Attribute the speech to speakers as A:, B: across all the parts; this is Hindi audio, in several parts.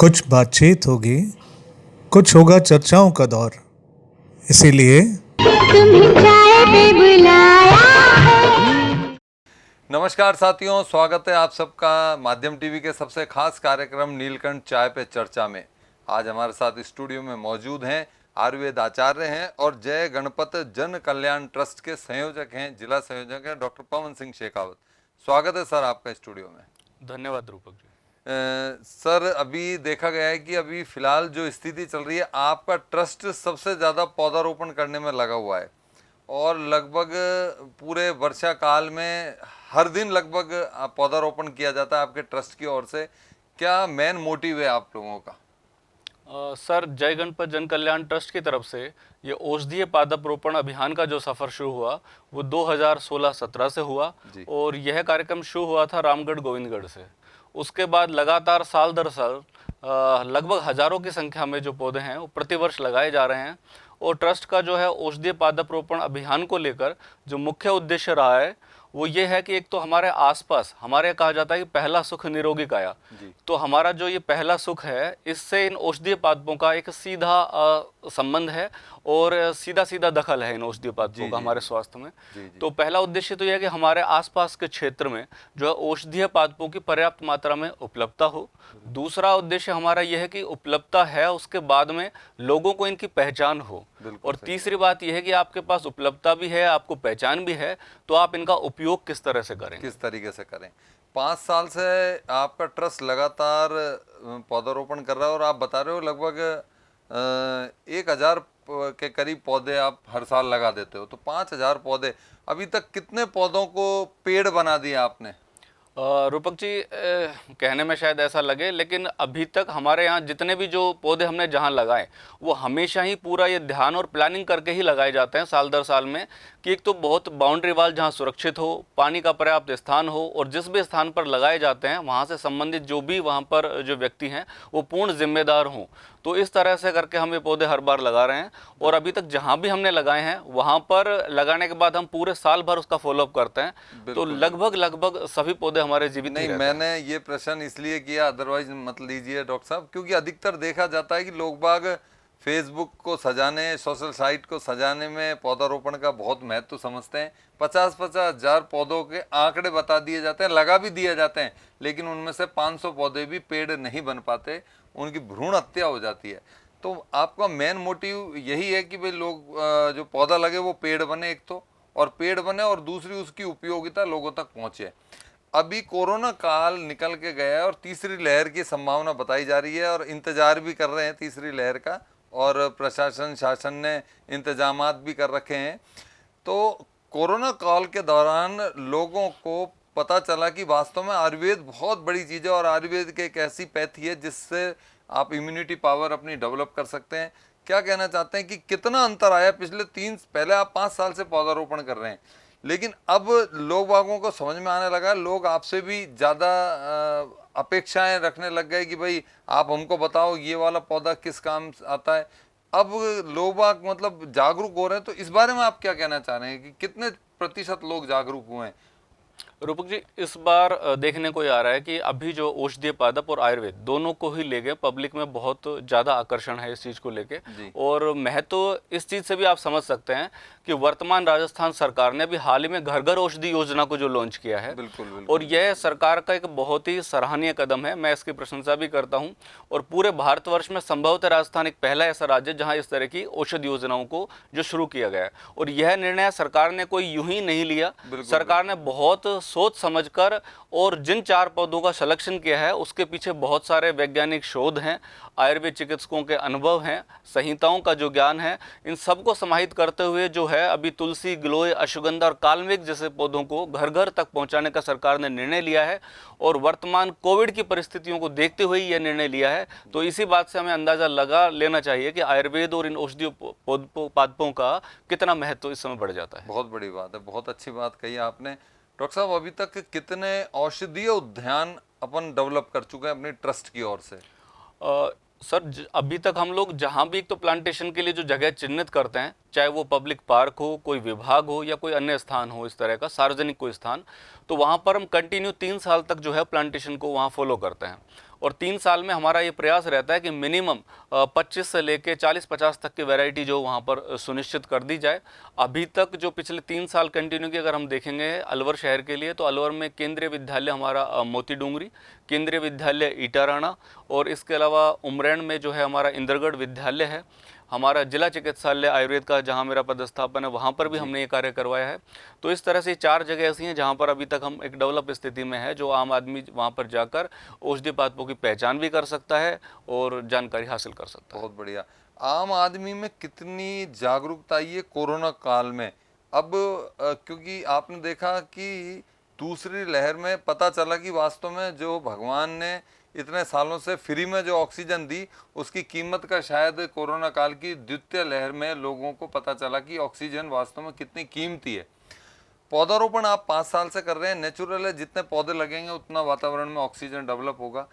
A: कुछ बातचीत होगी, कुछ होगा चर्चाओं का दौर। इसीलिए
B: तुम्हें चाय पे बुलाया है।
C: नमस्कार साथियों, स्वागत है आप सबका माध्यम टीवी के सबसे खास कार्यक्रम नीलकंठ चाय पे चर्चा में। आज हमारे साथ स्टूडियो में मौजूद हैं आयुर्वेद आचार्य हैं और जय गणपत जन कल्याण ट्रस्ट के संयोजक हैं, जिला संयोजक हैं डॉक्टर पवन सिंह शेखावत। स्वागत है सर आपका स्टूडियो में।
D: धन्यवाद रूपक जी।
C: सर, अभी देखा गया है कि अभी फिलहाल जो स्थिति चल रही है, आपका ट्रस्ट सबसे ज़्यादा पौधारोपण करने में लगा हुआ है और लगभग पूरे वर्षा काल में हर दिन लगभग पौधारोपण किया जाता है आपके ट्रस्ट की ओर से। क्या मेन मोटिव है आप लोगों का?
D: सर, जय गणपत जन कल्याण ट्रस्ट की तरफ से ये औषधीय पादप रोपण अभियान का जो सफ़र शुरू हुआ वो 2016-17 से हुआ और यह कार्यक्रम शुरू हुआ था रामगढ़ गोविंदगढ़ से। उसके बाद लगातार साल दर साल लगभग हज़ारों की संख्या में जो पौधे हैं वो प्रतिवर्ष लगाए जा रहे हैं। और ट्रस्ट का जो है औषधीय पादप रोपण अभियान को लेकर जो मुख्य उद्देश्य रहा है वो ये है कि एक तो हमारे आसपास, हमारे कहा जाता है कि पहला सुख निरोगी काया, तो हमारा जो ये पहला सुख है इससे इन औषधीय पादपों का एक सीधा संबंध है और सीधा सीधा दखल है इन औषधीय पादपों का हमारे स्वास्थ्य में। तो पहला उद्देश्य तो यह है कि हमारे आसपास के क्षेत्र में जो है औषधीय पादपों की पर्याप्त मात्रा में उपलब्धता हो। दूसरा उद्देश्य हमारा यह है कि उपलब्धता है उसके बाद में लोगों को इनकी पहचान हो। और तीसरी बात यह है कि आपके पास उपलब्धता भी है, आपको पहचान भी है, तो आप इनका उपयोग किस तरह से करें,
C: किस तरीके से करें। 5 साल से आपका ट्रस्ट लगातार पौधारोपण कर रहा है और आप बता रहे हो लगभग 1000 के करीब पौधे आप हर साल लगा देते हो, तो 5000 पौधे। अभी तक कितने पौधों को पेड़ बना दिया आपने?
D: रूपक जी, कहने में शायद ऐसा लगे लेकिन अभी तक हमारे यहाँ जितने भी जो पौधे हमने जहाँ लगाए वो हमेशा ही पूरा ये ध्यान और प्लानिंग करके ही लगाए जाते हैं साल दर साल में, कि एक तो बहुत बाउंड्री वाल जहाँ सुरक्षित हो, पानी का पर्याप्त स्थान हो और जिस भी स्थान पर लगाए जाते हैं वहाँ से संबंधित जो भी वहाँ पर जो व्यक्ति हैं वो पूर्ण जिम्मेदार हों। तो इस तरह से करके हम ये पौधे हर बार लगा रहे हैं और अभी तक जहाँ भी हमने लगाए हैं वहाँ पर लगाने के बाद हम पूरे साल भर उसका फॉलोअप करते हैं। तो लगभग सभी पौधे हमारे जीवित
C: नहीं, मैंने ये प्रश्न इसलिए किया, अदरवाइज मत लीजिए डॉक्टर साहब, क्योंकि अधिकतर देखा जाता है कि लोग बाग फेसबुक को सजाने, सोशल साइट को सजाने में पौधारोपण का बहुत महत्व समझते हैं। 50-50 हजार पौधों के आंकड़े बता दिए जाते हैं, लगा भी दिए जाते हैं, लेकिन उनमें से 500 पौधे भी पेड़ नहीं बन पाते, उनकी भ्रूण हत्या हो जाती है। तो आपका मेन मोटिव यही है कि भाई लोग जो पौधा लगे वो पेड़ बने, एक तो, और पेड़ बने और दूसरी उसकी उपयोगिता लोगों तक पहुंचे। अभी कोरोना काल निकल के गया है और तीसरी लहर की संभावना बताई जा रही है और इंतजार भी कर रहे हैं तीसरी लहर का, और प्रशासन शासन ने इंतजामात भी कर रखे हैं। तो कोरोना काल के दौरान लोगों को पता चला कि वास्तव में आयुर्वेद बहुत बड़ी चीज़ है और आयुर्वेद की एक ऐसी पैथी है जिससे आप इम्यूनिटी पावर अपनी डेवलप कर सकते हैं। क्या कहना चाहते हैं कि कितना अंतर आया पिछले पहले आप 5 साल से पौधारोपण कर रहे हैं, लेकिन अब लोग बागों को समझ में आने लगा, लोग आपसे भी ज़्यादा अपेक्षाएं रखने लग गए कि भाई आप हमको बताओ ये वाला पौधा किस काम आता है। अब लोग बाग मतलब जागरूक हो रहे हैं, तो इस बारे में आप क्या कहना चाह रहे हैं कि कितने प्रतिशत लोग जागरूक हुए हैं?
D: रूपक जी, इस बार देखने को आ रहा है कि अभी जो औषधीय पादप और आयुर्वेद दोनों को ही लेके पब्लिक में बहुत ज़्यादा आकर्षण है इस चीज़ को लेके। और महत्व इस चीज़ से भी आप समझ सकते हैं कि वर्तमान राजस्थान सरकार ने अभी हाल ही में घर घर औषधि योजना को जो लॉन्च किया है,
C: बिल्कुल।
D: और यह सरकार का एक बहुत ही सराहनीय कदम है, मैं इसकी प्रशंसा भी करता हूँ। और पूरे भारतवर्ष में संभवतः राजस्थान एक पहला ऐसा राज्य जहाँ इस तरह की औषधि योजनाओं को जो शुरू किया गया है। और यह निर्णय सरकार ने कोई यूं ही नहीं लिया, सरकार ने बहुत सोच समझकर और जिन 4 पौधों का सिलेक्शन किया है उसके पीछे बहुत सारे वैज्ञानिक शोध हैं, आयुर्वेद चिकित्सकों के अनुभव हैं, संहिताओं का जो ज्ञान है, इन सबको समाहित करते हुए जो है अभी तुलसी, गिलोय, अश्वगंधा और कालमेघ जैसे पौधों को घर घर तक पहुंचाने का सरकार ने निर्णय लिया है। और वर्तमान कोविड की परिस्थितियों को देखते हुए यह निर्णय लिया है। तो इसी बात से हमें अंदाजा लगा लेना चाहिए कि आयुर्वेद और इन औषधीय पादपों का कितना महत्व इस समय बढ़ जाता है।
C: बहुत बड़ी बात है, बहुत अच्छी बात कही आपने। डॉक्टर साहब, अभी तक कितने औषधीय उद्यान अपन डेवलप कर चुके हैं अपनी ट्रस्ट की ओर से?
D: सर, अभी तक हम लोग जहाँ भी एक तो प्लांटेशन के लिए जो जगह चिन्हित करते हैं, चाहे वो पब्लिक पार्क हो, कोई विभाग हो या कोई अन्य स्थान हो, इस तरह का सार्वजनिक कोई स्थान, तो वहाँ पर हम कंटिन्यू 3 साल तक जो है प्लांटेशन को वहाँ फॉलो करते हैं। और 3 साल में हमारा ये प्रयास रहता है कि मिनिमम 25 से लेके 40-50 तक की वैरायटी जो वहाँ पर सुनिश्चित कर दी जाए। अभी तक जो पिछले 3 साल कंटिन्यू की अगर हम देखेंगे अलवर शहर के लिए, तो अलवर में केंद्रीय विद्यालय हमारा मोती डूंगरी, केंद्रीय विद्यालय ईटाराणा, और इसके अलावा उमरैन में जो है हमारा इंद्रगढ़ विद्यालय है, हमारा जिला चिकित्सालय आयुर्वेद का जहां मेरा पदस्थापन है वहां पर भी हमने ये कार्य करवाया है। तो इस तरह से 4 जगह ऐसी हैं जहां पर अभी तक हम एक डेवलप स्थिति में है, जो आम आदमी वहां पर जाकर औषधि पादपों की पहचान भी कर सकता है और जानकारी हासिल कर सकता है।
C: बहुत बढ़िया। आम आदमी में कितनी जागरूकता आई है कोरोना काल में? अब क्योंकि आपने देखा कि दूसरी लहर में पता चला कि वास्तव में जो भगवान ने इतने सालों से फ्री में जो ऑक्सीजन दी, उसकी कीमत का शायद कोरोना काल की द्वितीय लहर में लोगों को पता चला कि ऑक्सीजन वास्तव में कितनी कीमती है। पौधारोपण आप 5 साल से कर रहे हैं, नेचुरल है, जितने पौधे लगेंगे उतना वातावरण में ऑक्सीजन डेवलप होगा।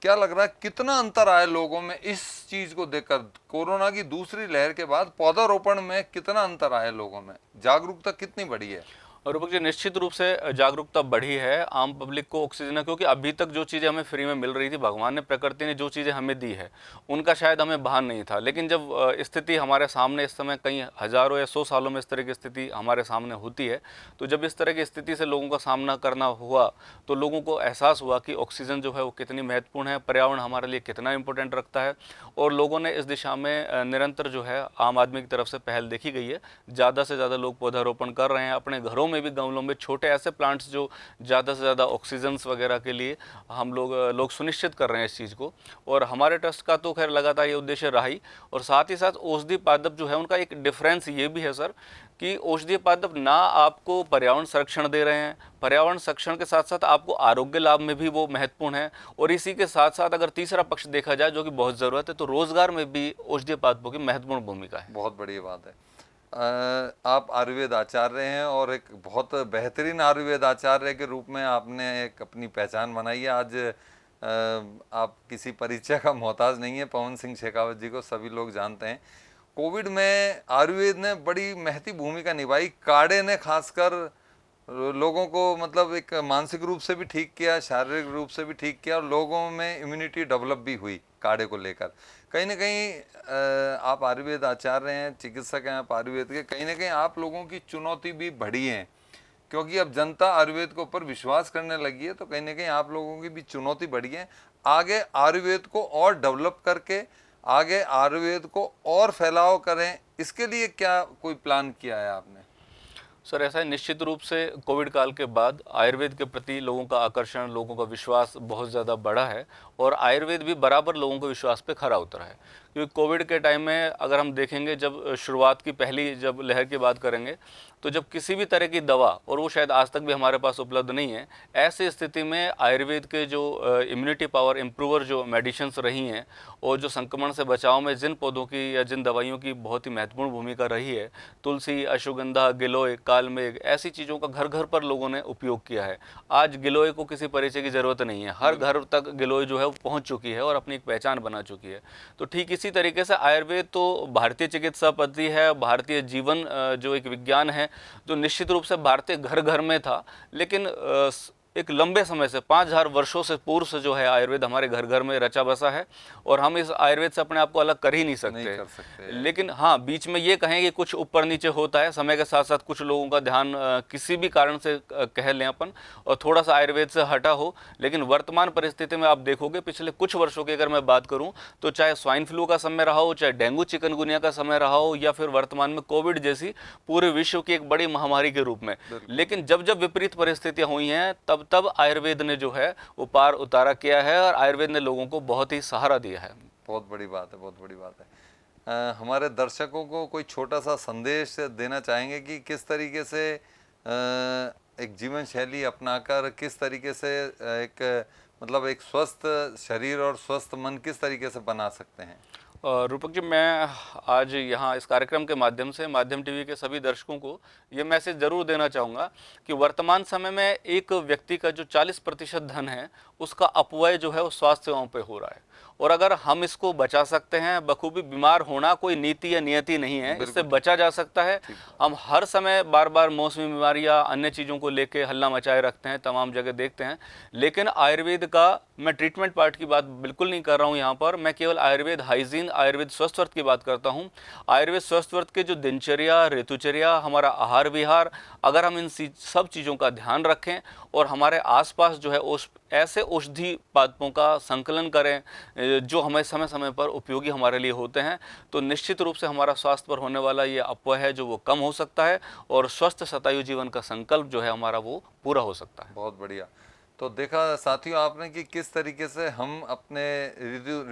C: क्या लग रहा है कितना अंतर आया लोगों में इस चीज को देखकर? कोरोना की दूसरी लहर के बाद पौधारोपण में कितना अंतर आया लोगों में? जागरूकता कितनी बढ़ी है?
D: और रूपक जी, निश्चित रूप से जागरूकता बढ़ी है आम पब्लिक को ऑक्सीजन, क्योंकि अभी तक जो चीज़ें हमें फ्री में मिल रही थी, भगवान ने प्रकृति ने जो चीज़ें हमें दी है उनका शायद हमें भान नहीं था। लेकिन जब स्थिति हमारे सामने इस समय कई हज़ारों या 100 सालों में इस तरह की स्थिति हमारे सामने होती है, तो जब इस तरह की स्थिति से लोगों का सामना करना हुआ तो लोगों को एहसास हुआ कि ऑक्सीजन जो है वो कितनी महत्वपूर्ण है, पर्यावरण हमारे लिए कितना इंपॉर्टेंट रखता है। और लोगों ने इस दिशा में निरंतर जो है आम आदमी की तरफ से पहल देखी गई है। ज़्यादा से ज़्यादा लोग पौधारोपण कर रहे हैं, अपने घरों में भी गमलों में छोटे ऐसे प्लांट्स जो ज़्यादा से ज़्यादा ऑक्सीजन्स वगैरह के लिए हम लोग सुनिश्चित कर रहे हैं इस चीज़ को। और हमारे ट्रस्ट का तो खैर लगातार ये उद्देश्य रहा ही। और साथ ही साथ औषधि पादप जो है उनका एक डिफरेंस ये भी है सर कि औषधीय पादप ना आपको पर्यावरण संरक्षण दे रहे हैं, पर्यावरण संरक्षण के साथ साथ आपको आरोग्य लाभ में भी वो महत्वपूर्ण है। और इसी के साथ साथ अगर तीसरा पक्ष देखा जाए जो कि बहुत ज़रूरत है, तो रोजगार में भी औषधीय पादपों की महत्वपूर्ण भूमिका है।
C: बहुत बढ़िया बात है। आप आयुर्वेद आचार्य हैं और एक बहुत बेहतरीन आयुर्वेद आचार्य के रूप में आपने एक अपनी पहचान बनाई है। आज आप किसी परिचय का मोहताज नहीं है, पवन सिंह शेखावत जी को सभी लोग जानते हैं। कोविड में आयुर्वेद ने बड़ी महती भूमिका निभाई। काढ़े ने खासकर लोगों को मतलब एक मानसिक रूप से भी ठीक किया, शारीरिक रूप से भी ठीक किया, और लोगों में इम्यूनिटी डेवलप भी हुई काढ़े को लेकर। कहीं ना कहीं आप आयुर्वेद आचार्य हैं, चिकित्सक हैं आप आयुर्वेद के, कहीं ना कहीं आप लोगों की चुनौती भी बढ़ी है, क्योंकि अब जनता आयुर्वेद के ऊपर विश्वास करने लगी है। तो कहीं ना कहीं आप लोगों की भी चुनौती बढ़ी है। आगे आयुर्वेद को और डेवलप करके आगे आयुर्वेद को और फैलाव करें, इसके लिए क्या कोई प्लान किया है आपने?
D: सर ऐसा है, निश्चित रूप से कोविड काल के बाद आयुर्वेद के प्रति लोगों का आकर्षण, लोगों का विश्वास बहुत ज़्यादा बढ़ा है। और आयुर्वेद भी बराबर लोगों के विश्वास पे खरा उतरा है। क्योंकि कोविड के टाइम में अगर हम देखेंगे, जब शुरुआत की पहली जब लहर की बात करेंगे, तो जब किसी भी तरह की दवा, और वो शायद आज तक भी हमारे पास उपलब्ध नहीं है, ऐसी स्थिति में आयुर्वेद के जो इम्यूनिटी पावर इम्प्रूवर जो मेडिसिन्स रही हैं, और जो संक्रमण से बचाव में जिन पौधों की या जिन दवाइयों की बहुत ही महत्वपूर्ण भूमिका रही है, तुलसी, अश्वगंधा, गिलोय, कालमेघ, ऐसी चीज़ों का घर घर पर लोगों ने उपयोग किया है। आज गिलोय को किसी परिचय की ज़रूरत नहीं है, हर घर तक गिलोय जो है वो पहुँच चुकी है और अपनी एक पहचान बना चुकी है। तो ठीक इसी तरीके से आयुर्वेद तो भारतीय चिकित्सा पद्धति है, भारतीय जीवन जो एक विज्ञान है, जो निश्चित रूप से भारतीय घर घर में था, लेकिन एक लंबे समय से 5000 वर्षों से पूर्व से जो है आयुर्वेद हमारे घर घर में रचा बसा है। और हम इस आयुर्वेद से अपने आप को अलग कर ही नहीं सकते। लेकिन हाँ, बीच में ये कहें कि कुछ ऊपर नीचे होता है, समय के साथ साथ कुछ लोगों का ध्यान किसी भी कारण से कह लें अपन, और थोड़ा सा आयुर्वेद से हटा हो। लेकिन वर्तमान परिस्थिति में आप देखोगे, पिछले कुछ वर्षों की अगर मैं बात करूँ, तो चाहे स्वाइन फ्लू का समय रहा हो, चाहे डेंगू चिकनगुनिया का समय रहा हो, या फिर वर्तमान में कोविड जैसी पूरे विश्व की एक बड़ी महामारी के रूप में, लेकिन जब जब विपरीत परिस्थितियां हुई हैं, तब आयुर्वेद ने जो है वो पार उतारा किया है, और आयुर्वेद ने लोगों को बहुत ही सहारा दिया है।
C: बहुत बड़ी बात है, बहुत बड़ी बात है। हमारे दर्शकों को कोई छोटा सा संदेश देना चाहेंगे कि किस तरीके से एक जीवन शैली अपनाकर, किस तरीके से एक मतलब एक स्वस्थ शरीर और स्वस्थ मन किस तरीके से बना सकते हैं?
D: रूपक जी, मैं आज यहाँ इस कार्यक्रम के माध्यम से माध्यम टीवी के सभी दर्शकों को ये मैसेज ज़रूर देना चाहूँगा कि वर्तमान समय में एक व्यक्ति का जो 40% धन है, उसका अपव्यय जो है वो स्वास्थ्य सेवाओं पे हो रहा है। और अगर हम इसको बचा सकते हैं, बखूबी बीमार होना कोई नीति या नियति नहीं है, इससे बचा जा सकता है। हम हर समय बार बार मौसमी बीमारी या अन्य चीज़ों को लेके हल्ला मचाए रखते हैं, तमाम जगह देखते हैं, लेकिन आयुर्वेद का, मैं ट्रीटमेंट पार्ट की बात बिल्कुल नहीं कर रहा हूँ यहाँ पर, मैं केवल आयुर्वेद हाइजीन, आयुर्वेद स्वस्थ व्रत की बात करता हूँ। आयुर्वेद स्वस्थ व्रत के जो दिनचर्या, ऋतुचर्या, हमारा आहार विहार, अगर हम इन सब चीज़ों का ध्यान रखें और हमारे आसपास जो है ऐसे औषधि पादपों का संकलन करें जो हमें समय समय पर उपयोगी हमारे लिए होते हैं, तो निश्चित रूप से हमारा स्वास्थ्य पर होने वाला ये अपव्यय है जो वो कम हो सकता है और स्वस्थ शतायु जीवन का संकल्प जो है हमारा वो पूरा हो सकता है।
C: बहुत बढ़िया। तो देखा साथियों आपने कि किस तरीके से हम अपने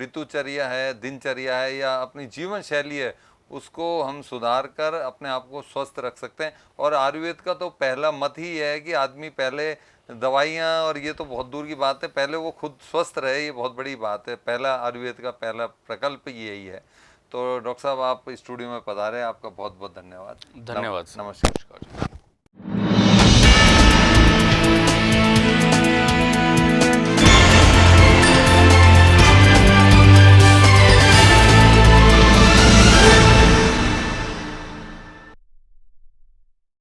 C: ऋतुचर्या है, दिनचर्या है या अपनी जीवन शैली है, उसको हम सुधार कर अपने आप को स्वस्थ रख सकते हैं। और आयुर्वेद का तो पहला मत ही है कि आदमी पहले दवाइयाँ और ये तो बहुत दूर की बात है, पहले वो खुद स्वस्थ रहे, ये बहुत बड़ी बात है। पहला आयुर्वेद का पहला प्रकल्प यही है। तो डॉक्टर साहब आप स्टूडियो में पधारे, आपका बहुत बहुत धन्यवाद।
D: धन्यवाद।
C: नमस्कार।